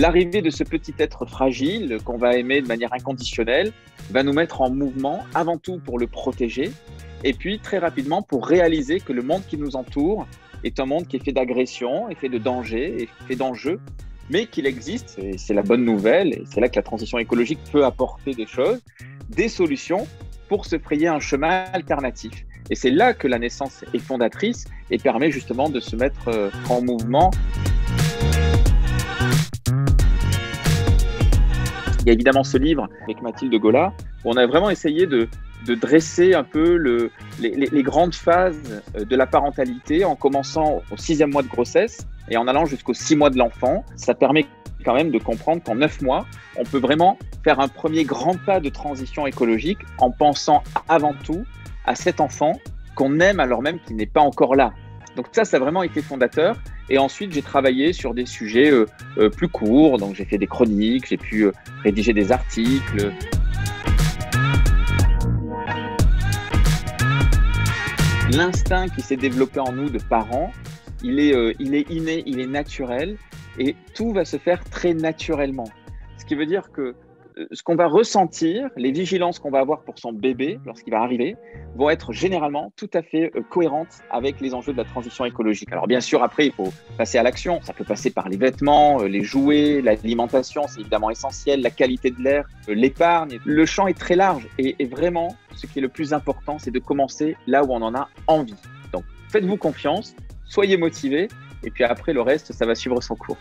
L'arrivée de ce petit être fragile qu'on va aimer de manière inconditionnelle va nous mettre en mouvement, avant tout pour le protéger, et puis très rapidement pour réaliser que le monde qui nous entoure est un monde qui est fait d'agression, est fait de danger, est fait d'enjeux, mais qu'il existe, et c'est la bonne nouvelle, et c'est là que la transition écologique peut apporter des choses, des solutions pour se frayer un chemin alternatif. Et c'est là que la naissance est fondatrice et permet justement de se mettre en mouvement. Il y a évidemment ce livre avec Mathilde Gola, où on a vraiment essayé de dresser un peu les grandes phases de la parentalité en commençant au 6e mois de grossesse et en allant jusqu'aux 6 mois de l'enfant. Ça permet quand même de comprendre qu'en 9 mois, on peut vraiment faire un premier grand pas de transition écologique en pensant avant tout à cet enfant qu'on aime alors même qu'il n'est pas encore là. Donc ça a vraiment été fondateur. Et ensuite, j'ai travaillé sur des sujets plus courts. Donc j'ai fait des chroniques, j'ai pu rédiger des articles. L'instinct qui s'est développé en nous de parents, il est inné, il est naturel et tout va se faire très naturellement. Ce qui veut dire que ce qu'on va ressentir, les vigilances qu'on va avoir pour son bébé lorsqu'il va arriver, vont être généralement tout à fait cohérentes avec les enjeux de la transition écologique. Alors bien sûr, après, il faut passer à l'action. Ça peut passer par les vêtements, les jouets, l'alimentation, c'est évidemment essentiel, la qualité de l'air, l'épargne. Le champ est très large et vraiment, ce qui est le plus important, c'est de commencer là où on en a envie. Donc, faites-vous confiance, soyez motivés et puis après, le reste, ça va suivre son cours.